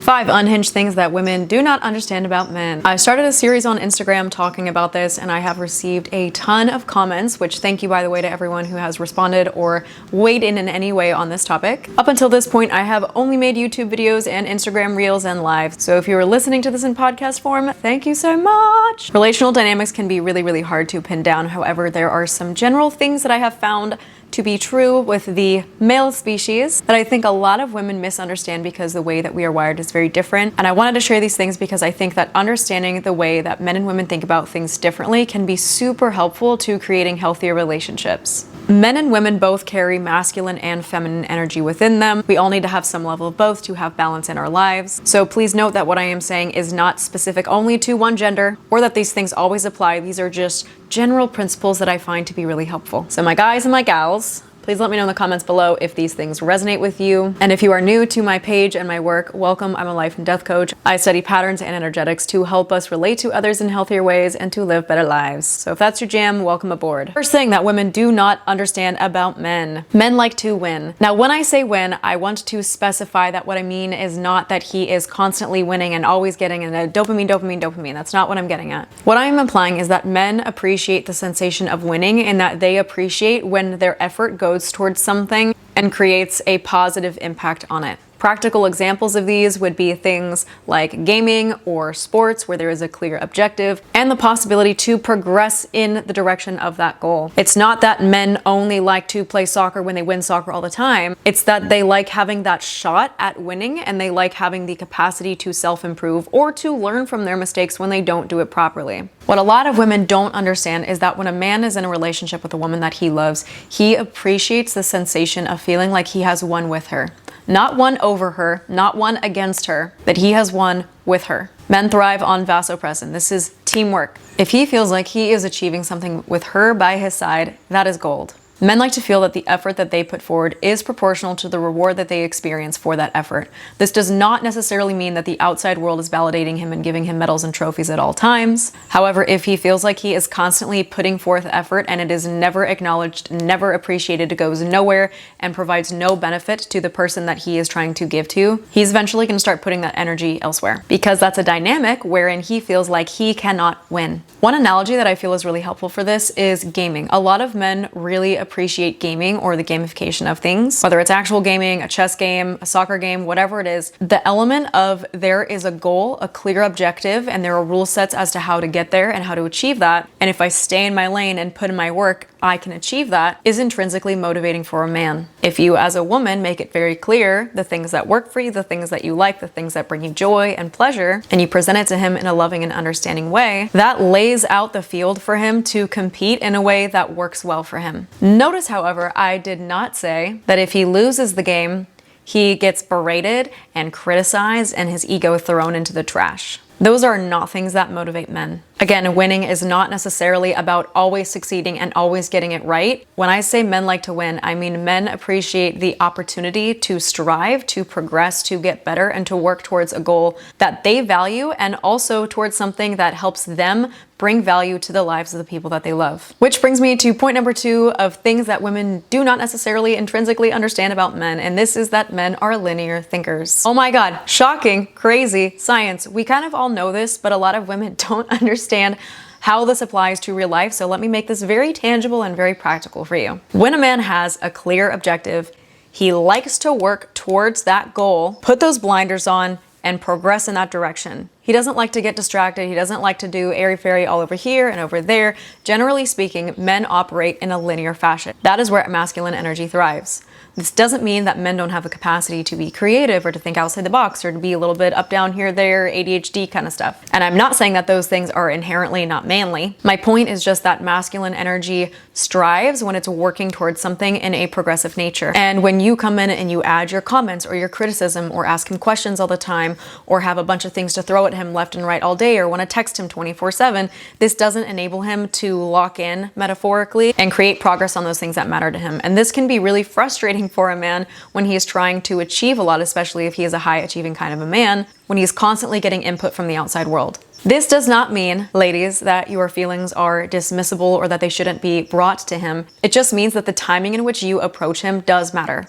5 unhinged things that women do not understand about men. I started a series on Instagram talking about this, and I have received a ton of comments, which thank you, by the way, to everyone who has responded or weighed in any way on this topic. Up until this point, I have only made YouTube videos and Instagram reels and lives. So if you are listening to this in podcast form, thank you so much. Relational dynamics can be really hard to pin down. However, there are some general things that I have found to be true with the male species that I think a lot of women misunderstand because the way that we are wired is very different. And I wanted to share these things because I think that understanding the way that men and women think about things differently can be super helpful to creating healthier relationships. Men and women both carry masculine and feminine energy within them. We all need to have some level of both to have balance in our lives. So please note that what I am saying is not specific only to one gender or that these things always apply. These are just general principles that I find to be really helpful. So my guys and my gals, please let me know in the comments below if these things resonate with you. And if you are new to my page and my work, welcome. I'm a life and death coach. I study patterns and energetics to help us relate to others in healthier ways and to live better lives. So if that's your jam, welcome aboard. First thing that women do not understand about men. Men like to win. Now, when I say win, I want to specify that what I mean is not that he is constantly winning and always getting a dopamine. That's not what I'm getting at. What I am implying is that men appreciate the sensation of winning and that they appreciate when their effort goes towards something and creates a positive impact on it. Practical examples of these would be things like gaming or sports where there is a clear objective and the possibility to progress in the direction of that goal. It's not that men only like to play soccer when they win soccer all the time. It's that they like having that shot at winning and they like having the capacity to self-improve or to learn from their mistakes when they don't do it properly. What a lot of women don't understand is that when a man is in a relationship with a woman that he loves, he appreciates the sensation of feeling like he has won with her. Not won over her, not won against her, that he has won with her. Men thrive on vasopressin. This is teamwork. If he feels like he is achieving something with her by his side, that is gold. Men like to feel that the effort that they put forward is proportional to the reward that they experience for that effort. This does not necessarily mean that the outside world is validating him and giving him medals and trophies at all times. However, if he feels like he is constantly putting forth effort and it is never acknowledged, never appreciated, it goes nowhere and provides no benefit to the person that he is trying to give to, he's eventually going to start putting that energy elsewhere because that's a dynamic wherein he feels like he cannot win. One analogy that I feel is really helpful for this is gaming. A lot of men really appreciate gaming or the gamification of things, whether it's actual gaming, a chess game, a soccer game, whatever it is. The element of there is a goal, a clear objective, and there are rule sets as to how to get there and how to achieve that. And if I stay in my lane and put in my work, I can achieve that, is intrinsically motivating for a man. If you as a woman make it very clear the things that work for you, the things that you like, the things that bring you joy and pleasure, and you present it to him in a loving and understanding way, that lays out the field for him to compete in a way that works well for him. Notice, however, I did not say that if he loses the game, he gets berated and criticized and his ego thrown into the trash. Those are not things that motivate men. Again, winning is not necessarily about always succeeding and always getting it right. When I say men like to win, I mean men appreciate the opportunity to strive, to progress, to get better, and to work towards a goal that they value and also towards something that helps them bring value to the lives of the people that they love. Which brings me to point number 2 of things that women do not necessarily intrinsically understand about men, and this is that men are linear thinkers. Oh my God, shocking, crazy, science. We kind of all know this, but a lot of women don't understand how this applies to real life, so let me make this very tangible and very practical for you. When a man has a clear objective, he likes to work towards that goal, put those blinders on, and progress in that direction. He doesn't like to get distracted. He doesn't like to do airy-fairy all over here and over there. Generally speaking, men operate in a linear fashion. That is where masculine energy thrives. This doesn't mean that men don't have the capacity to be creative or to think outside the box or to be a little bit up, down, here, there, ADHD kind of stuff. And I'm not saying that those things are inherently not manly. My point is just that masculine energy strives when it's working towards something in a progressive nature. And when you come in and you add your comments or your criticism or ask him questions all the time or have a bunch of things to throw at him left and right all day or want to text him 24/7, this doesn't enable him to lock in metaphorically and create progress on those things that matter to him. And this can be really frustrating for a man when he is trying to achieve a lot, especially if he is a high achieving kind of a man, when he's constantly getting input from the outside world. This does not mean, ladies, that your feelings are dismissible or that they shouldn't be brought to him. It just means that the timing in which you approach him does matter.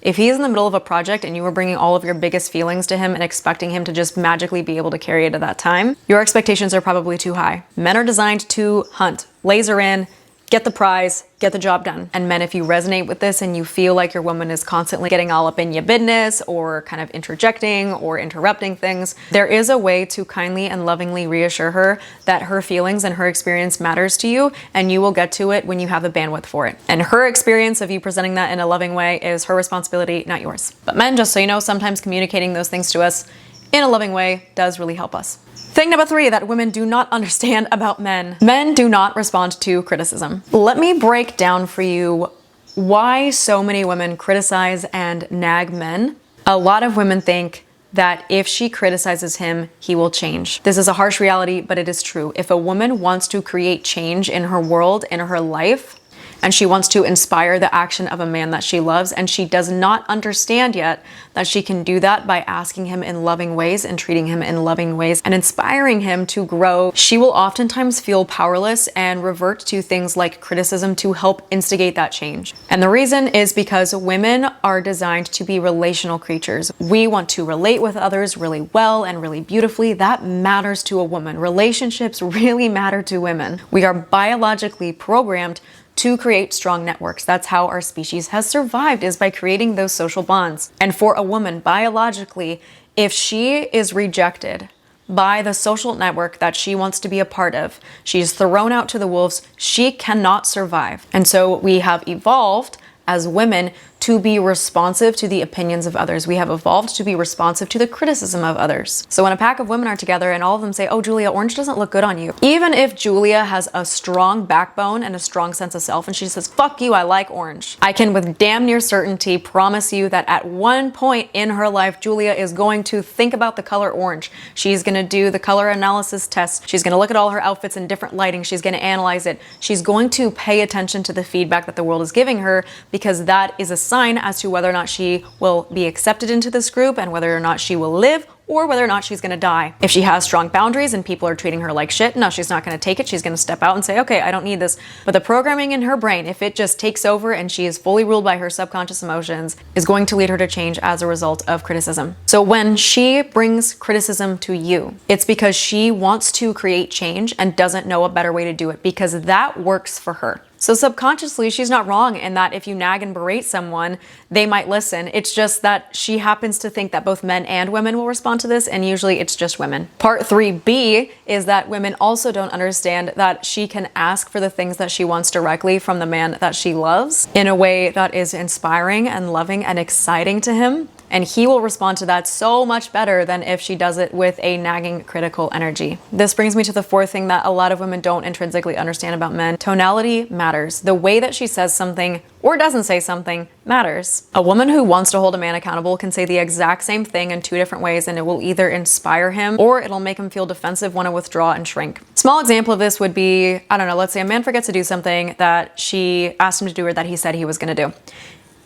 If he's in the middle of a project and you are bringing all of your biggest feelings to him and expecting him to just magically be able to carry it at that time, your expectations are probably too high. Men are designed to hunt, laser in, get the prize, get the job done. And men, if you resonate with this and you feel like your woman is constantly getting all up in your business or kind of interjecting or interrupting things, there is a way to kindly and lovingly reassure her that her feelings and her experience matters to you, and you will get to it when you have the bandwidth for it. And her experience of you presenting that in a loving way is her responsibility, not yours. But men, just so you know, sometimes communicating those things to us in a loving way does really help us. Thing number 3 that women do not understand about men. Men do not respond to criticism. Let me break down for you why so many women criticize and nag men. A lot of women think that if she criticizes him, he will change. This is a harsh reality, but it is true. If a woman wants to create change in her world, in her life, and she wants to inspire the action of a man that she loves, and she does not understand yet that she can do that by asking him in loving ways and treating him in loving ways and inspiring him to grow, she will oftentimes feel powerless and revert to things like criticism to help instigate that change. And the reason is because women are designed to be relational creatures. We want to relate with others really well and really beautifully. That matters to a woman. Relationships really matter to women. We are biologically programmed to create strong networks. That's how our species has survived, is by creating those social bonds. And for a woman, biologically, if she is rejected by the social network that she wants to be a part of, she's thrown out to the wolves, she cannot survive. And so we have evolved as women to be responsive to the opinions of others. We have evolved to be responsive to the criticism of others. So when a pack of women are together and all of them say, oh, Julia, orange doesn't look good on you. Even if Julia has a strong backbone and a strong sense of self and she says, fuck you, I like orange, I can with damn near certainty promise you that at one point in her life, Julia is going to think about the color orange. She's gonna do the color analysis test. She's gonna look at all her outfits in different lighting. She's gonna analyze it. She's going to pay attention to the feedback that the world is giving her, because that is a sign as to whether or not she will be accepted into this group and whether or not she will live, or whether or not she's gonna die. If she has strong boundaries and people are treating her like shit, no, she's not gonna take it. She's gonna step out and say, okay, I don't need this. But the programming in her brain, if it just takes over and she is fully ruled by her subconscious emotions, is going to lead her to change as a result of criticism. So when she brings criticism to you, it's because she wants to create change and doesn't know a better way to do it, because that works for her. So subconsciously, she's not wrong in that if you nag and berate someone, they might listen. It's just that she happens to think that both men and women will respond to this, and usually it's just women. Part 3B is that women also don't understand that she can ask for the things that she wants directly from the man that she loves in a way that is inspiring and loving and exciting to him. And he will respond to that so much better than if she does it with a nagging, critical energy. This brings me to the 4th thing that a lot of women don't intrinsically understand about men. Tonality matters. The way that she says something or doesn't say something matters. A woman who wants to hold a man accountable can say the exact same thing in 2 different ways, and it will either inspire him or it'll make him feel defensive, want to withdraw and shrink. Small example of this would be, I don't know, let's say a man forgets to do something that she asked him to do or that he said he was going to do.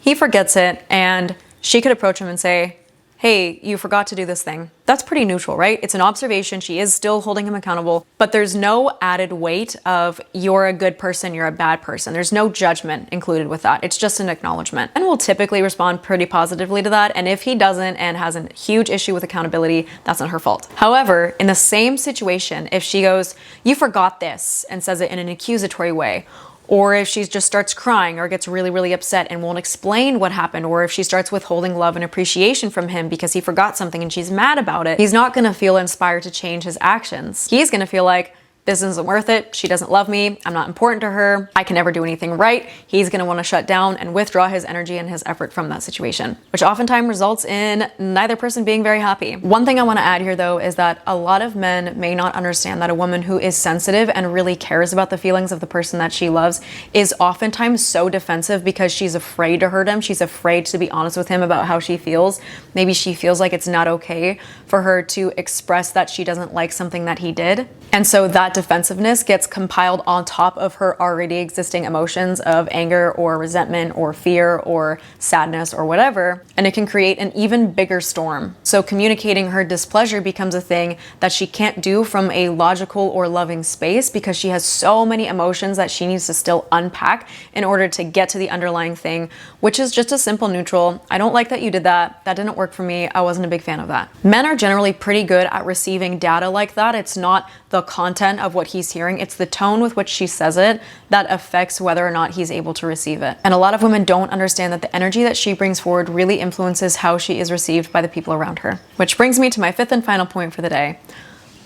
He forgets it, and she could approach him and say, hey, you forgot to do this thing. That's pretty neutral, right? It's an observation. She is still holding him accountable, but there's no added weight of you're a good person, you're a bad person. There's no judgment included with that. It's just an acknowledgement. And we'll typically respond pretty positively to that. And if he doesn't and has a huge issue with accountability, that's not her fault. However, in the same situation, if she goes, you forgot this, and says it in an accusatory way, or if she just starts crying or gets really, really upset and won't explain what happened, or if she starts withholding love and appreciation from him because he forgot something and she's mad about it, he's not gonna feel inspired to change his actions. He's gonna feel like, this isn't worth it. She doesn't love me. I'm not important to her. I can never do anything right. He's going to want to shut down and withdraw his energy and his effort from that situation, which oftentimes results in neither person being very happy. One thing I want to add here, though, is that a lot of men may not understand that a woman who is sensitive and really cares about the feelings of the person that she loves is oftentimes so defensive because she's afraid to hurt him. She's afraid to be honest with him about how she feels. Maybe she feels like it's not okay for her to express that she doesn't like something that he did. And so that defensiveness gets compiled on top of her already existing emotions of anger or resentment or fear or sadness or whatever. and it can create an even bigger storm. So communicating her displeasure becomes a thing that she can't do from a logical or loving space because she has so many emotions that she needs to still unpack in order to get to the underlying thing, which is just a simple neutral. I don't like that you did that. That didn't work for me. I wasn't a big fan of that. Men are generally pretty good at receiving data like that. It's not the content of what he's hearing, it's the tone with which she says it that affects whether or not he's able to receive it. And a lot of women don't understand that the energy that she brings forward really influences how she is received by the people around her. Which brings me to my fifth and final point for the day.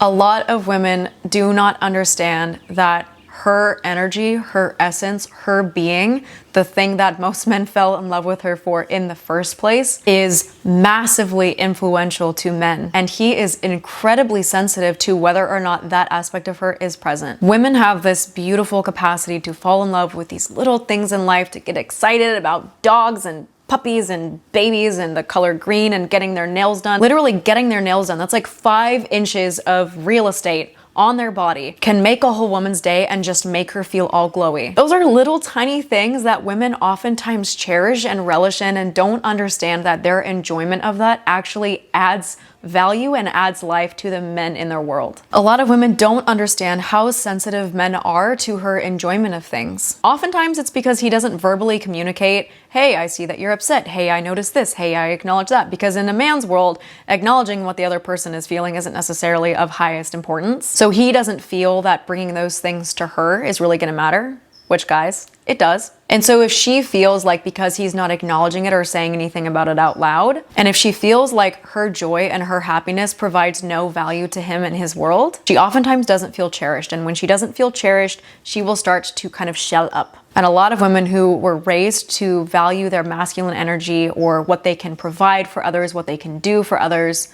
A lot of women do not understand that her energy, her essence, her being, the thing that most men fell in love with her for in the first place, is massively influential to men. And he is incredibly sensitive to whether or not that aspect of her is present. Women have this beautiful capacity to fall in love with these little things in life, to get excited about dogs and puppies and babies and the color green and getting their nails done. Literally getting their nails done. That's like 5 inches of real estate on their body can make a whole woman's day and just make her feel all glowy. Those are little tiny things that women oftentimes cherish and relish in and don't understand that their enjoyment of that actually adds value and adds life to the men in their world. A lot of women don't understand how sensitive men are to her enjoyment of things. Oftentimes it's because he doesn't verbally communicate, hey, I see that you're upset. Hey, I noticed this. Hey, I acknowledge that. Because in a man's world, acknowledging what the other person is feeling isn't necessarily of highest importance. So he doesn't feel that bringing those things to her is really gonna matter, which guys, it does. And so if she feels like because he's not acknowledging it or saying anything about it out loud, and if she feels like her joy and her happiness provides no value to him in his world, she oftentimes doesn't feel cherished. And when she doesn't feel cherished, she will start to kind of shell up. And a lot of women who were raised to value their masculine energy or what they can provide for others, what they can do for others,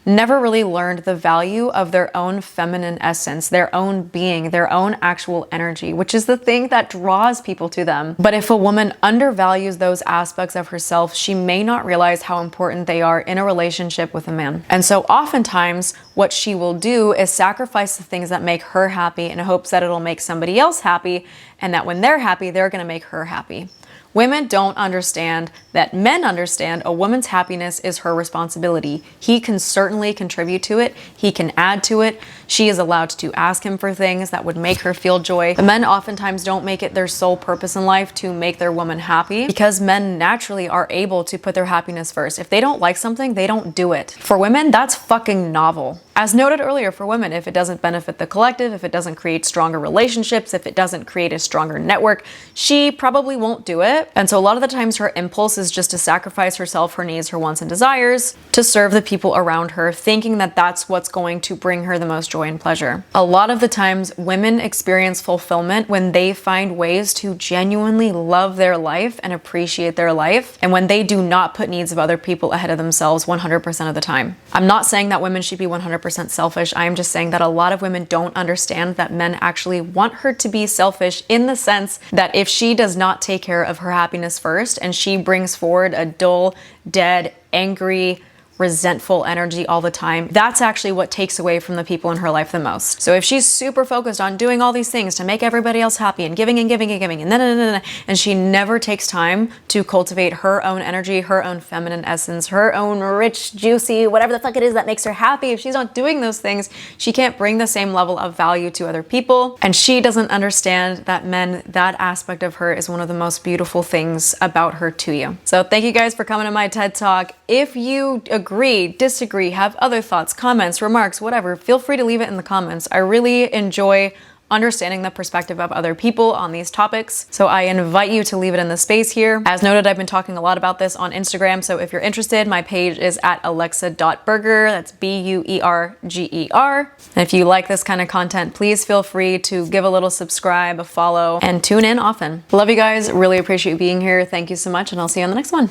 never really learned the value of their own feminine essence, their own being, their own actual energy, which is the thing that draws people to them. But if a woman undervalues those aspects of herself, she may not realize how important they are in a relationship with a man. And so oftentimes what she will do is sacrifice the things that make her happy in hopes that it'll make somebody else happy, and that when they're happy, they're gonna make her happy. Women don't understand that men understand a woman's happiness is her responsibility. He can certainly contribute to it. He can add to it. She is allowed to ask him for things that would make her feel joy. The men oftentimes don't make it their sole purpose in life to make their woman happy because men naturally are able to put their happiness first. If they don't like something, they don't do it. For women, that's fucking novel. As noted earlier, for women, if it doesn't benefit the collective, if it doesn't create stronger relationships, if it doesn't create a stronger network, she probably won't do it. And so a lot of the times her impulse is just to sacrifice herself, her needs, her wants and desires to serve the people around her, thinking that that's what's going to bring her the most joy and pleasure. A lot of the times women experience fulfillment when they find ways to genuinely love their life and appreciate their life, and when they do not put needs of other people ahead of themselves 100% of the time. I'm not saying that women should be 100% selfish. I am just saying that a lot of women don't understand that men actually want her to be selfish, in the sense that if she does not take care of her happiness first and she brings forward a dull, dead, angry, resentful energy all the time, that's actually what takes away from the people in her life the most. So if she's super focused on doing all these things to make everybody else happy and giving and giving and giving and she never takes time to cultivate her own energy, her own feminine essence, her own rich, juicy, whatever the fuck it is that makes her happy, if she's not doing those things, she can't bring the same level of value to other people. And she doesn't understand that men, that aspect of her is one of the most beautiful things about her to you. So thank you guys for coming to my TED Talk. If you agree, disagree, have other thoughts, comments, remarks, whatever, feel free to leave it in the comments. I really enjoy understanding the perspective of other people on these topics. So I invite you to leave it in the space here. As noted, I've been talking a lot about this on Instagram. So if you're interested, my page is at alexa.burger. That's BUERGER. And if you like this kind of content, please feel free to give a little subscribe, a follow, and tune in often. Love you guys. Really appreciate you being here. Thank you so much. And I'll see you on the next one.